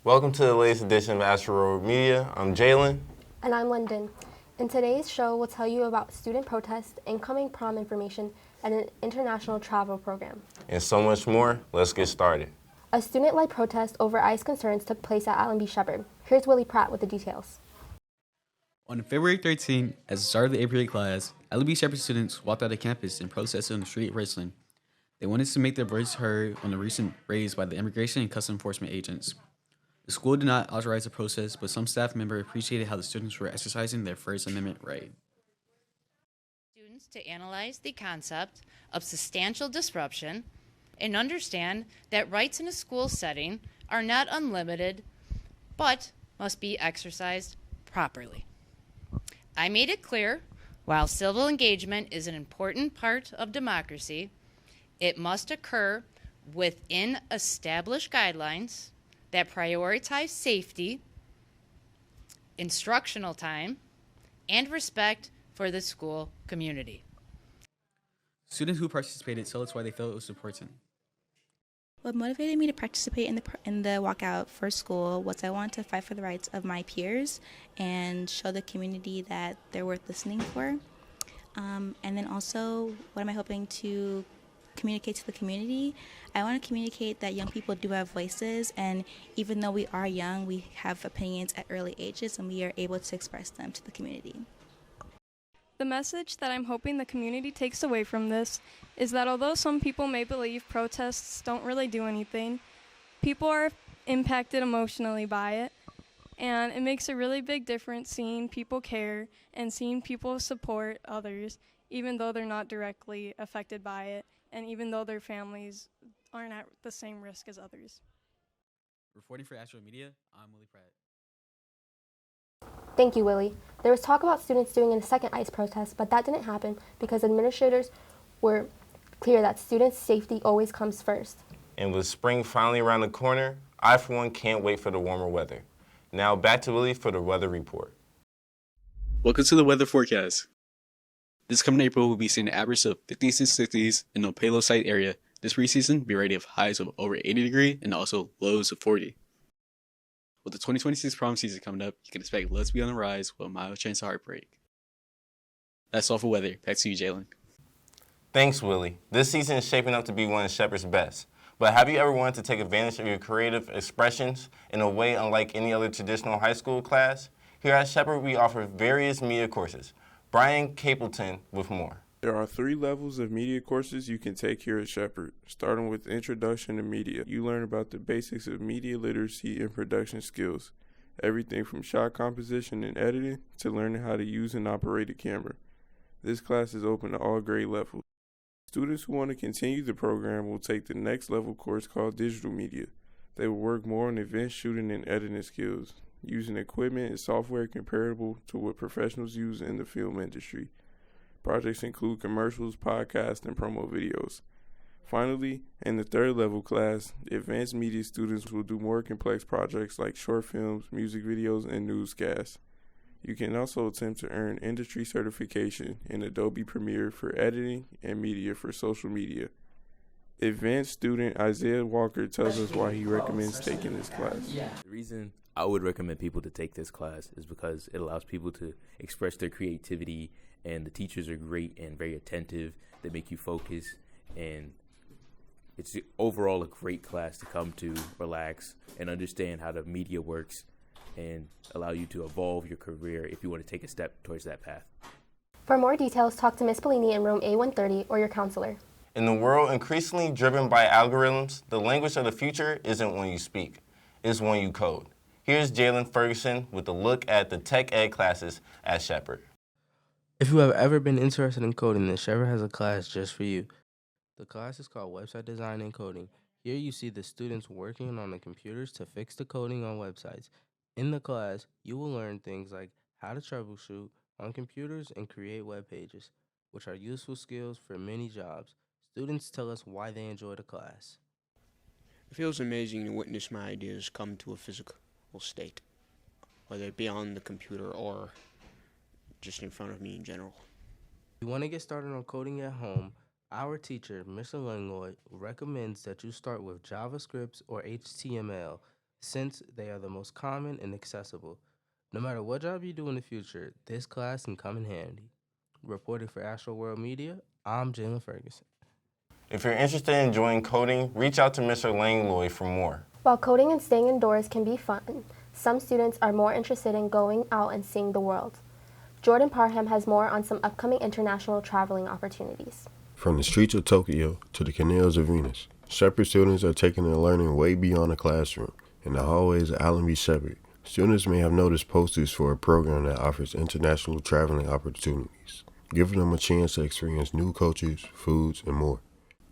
Welcome to the latest edition of Astroworld Media. I'm Jaylin. And I'm Lyndon. In today's show, we'll tell you about student protests, incoming prom information, and an international travel program. And so much more. Let's get started. A student-led protest over ICE concerns took place at Allen B. Shepard. Here's Willie Pratt with the details. On February 13th, as the start of the 8th grade class, Allen B. Shepard students walked out of campus and protested on the street of Richland. They wanted to make their voice heard on the recent raids by the Immigration and Customs Enforcement agents. The school did not authorize the protest, but some staff members appreciated how the students were exercising their First Amendment right. Students to analyze the concept of substantial disruption and understand that rights in a school setting are not unlimited, but must be exercised properly. I made it clear, while civil engagement is an important part of democracy, it must occur within established guidelines that prioritize safety, instructional time, and respect for the school community. Students who participated told us why they felt it was important. What motivated me to participate in the walkout for school was I wanted to fight for the rights of my peers and show the community that they're worth listening for. And then also, what am I hoping to communicate to the community? I want to communicate that young people do have voices, and even though we are young, we have opinions at early ages, and we are able to express them to the community. The message that I'm hoping the community takes away from this is that although some people may believe protests don't really do anything, people are impacted emotionally by it, and it makes a really big difference seeing people care and seeing people support others, even though they're not directly affected by it, and even though their families aren't at the same risk as others. Reporting for Astroworld Media, I'm Willie Pratt. Thank you, Willie. There was talk about students doing a second ICE protest, but that didn't happen because administrators were clear that students' safety always comes first. And with spring finally around the corner, I for one can't wait for the warmer weather. Now back to Willie for the weather report. Welcome to the weather forecast. This coming April, we'll be seeing an average of 50s and 60s in the Palo site area. This preseason, be ready of highs of over 80 degrees and also lows of 40. With the 2026 prom season coming up, you can expect lows to be on the rise with a mild chance of heartbreak. That's all for weather. Back to you, Jaylin. Thanks, Willie. This season is shaping up to be one of Shepard's best. But have you ever wanted to take advantage of your creative expressions in a way unlike any other traditional high school class? Here at Shepard, we offer various media courses. Brian Capleton with more. There are 3 levels of media courses you can take here at Shepard. Starting with Introduction to Media, you learn about the basics of media literacy and production skills. Everything from shot composition and editing to learning how to use and operate a camera. This class is open to all grade levels. Students who want to continue the program will take the next level course called Digital Media. They will work more on advanced shooting and editing skills, using equipment and software comparable to what professionals use in the film industry. Projects include commercials, podcasts, and promo videos. Finally, in the 3rd level class, the advanced media students will do more complex projects like short films, music videos, and newscasts. You can also attempt to earn industry certification in Adobe Premiere for editing and media for social media. Advanced student Isaiah Walker tells us why he recommends taking this class. The reason I would recommend people to take this class is because it allows people to express their creativity, and the teachers are great and very attentive. They make you focus, and it's overall a great class to come to, relax, and understand how the media works and allow you to evolve your career if you want to take a step towards that path. For more details, talk to Ms. Bellini in room A130 or your counselor. In a world increasingly driven by algorithms, the language of the future isn't when you speak, it's when you code. Here's Jaylin Ferguson with a look at the tech ed classes at Shepard. If you have ever been interested in coding, then Shepard has a class just for you. The class is called Website Design and Coding. Here you see the students working on the computers to fix the coding on websites. In the class, you will learn things like how to troubleshoot on computers and create web pages, which are useful skills for many jobs. Students tell us why they enjoy the class. It feels amazing to witness my ideas come to a physical state, whether it be on the computer or just in front of me in general. If you want to get started on coding at home, our teacher, Mr. Langoy, recommends that you start with JavaScript or HTML. since they are the most common and accessible. No matter what job you do in the future, this class can come in handy. Reporting for Astroworld Media, I'm Jaylin Ferguson. If you're interested in joining coding, reach out to Mr. Langlois for more. While coding and staying indoors can be fun, some students are more interested in going out and seeing the world. Jordan Parham has more on some upcoming international traveling opportunities. From the streets of Tokyo to the canals of Venus, Shepard students are taking their learning way beyond the classroom. In the hallways of Allen B. Shepard, students may have noticed posters for a program that offers international traveling opportunities, giving them a chance to experience new cultures, foods, and more.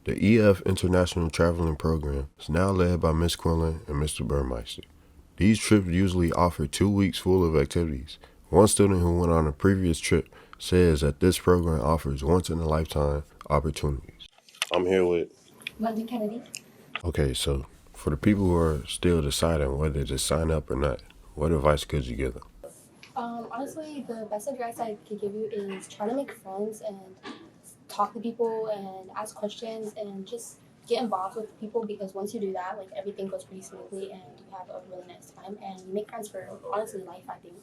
The EF International Traveling Program is now led by Ms. Quinlan and Mr. Burmeister. These trips usually offer 2 weeks full of activities. One student who went on a previous trip says that this program offers once-in-a-lifetime opportunities. I'm here with London Kennedy. Okay, so for the people who are still deciding whether to sign up or not, what advice could you give them? Honestly, the best advice I could give you is try to make friends and talk to people and ask questions and just get involved with people, because once you do that, like, everything goes pretty smoothly and you have a really nice time and you make friends for honestly life, I think.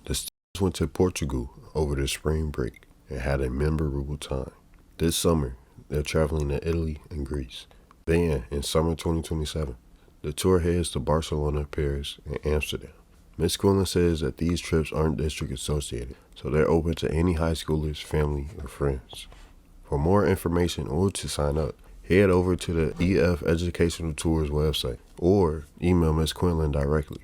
The students went to Portugal over the spring break and had a memorable time. This summer, they're traveling to Italy and Greece. Then, in summer 2027, the tour heads to Barcelona, Paris, and Amsterdam. Ms. Quinlan says that these trips aren't district associated, so they're open to any high schoolers, family, or friends. For more information or to sign up, head over to the EF Educational Tours website or email Ms. Quinlan directly.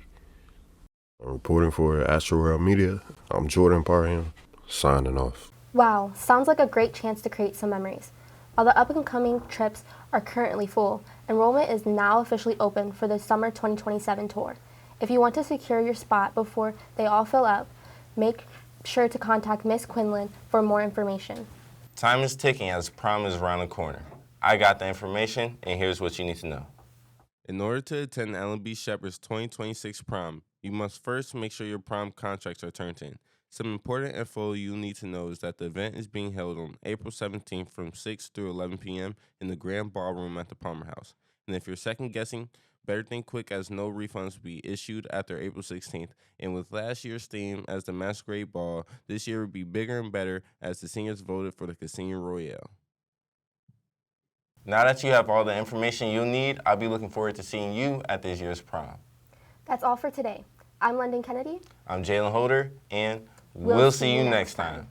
I'm reporting for Astroworld Media. I'm Jordan Parham, signing off. Wow, sounds like a great chance to create some memories. While the up-and-coming trips are currently full, enrollment is now officially open for the summer 2027 tour. If you want to secure your spot before they all fill up, make sure to contact Ms. Quinlan for more information. Time is ticking as prom is around the corner. I got the information, and here's what you need to know. In order to attend Allen B. Shepard's 2026 prom, you must first make sure your prom contracts are turned in. Some important info you need to know is that the event is being held on April 17th from 6 through 11 p.m. in the Grand Ballroom at the Palmer House. And if you're second guessing, better think quick, as no refunds will be issued after April 16th. And with last year's theme as the Masquerade Ball, this year will be bigger and better as the seniors voted for the Casino Royale. Now that you have all the information you'll need, I'll be looking forward to seeing you at this year's prom. That's all for today. I'm London Kennedy. I'm Jaylin Holder, and we'll see you next time.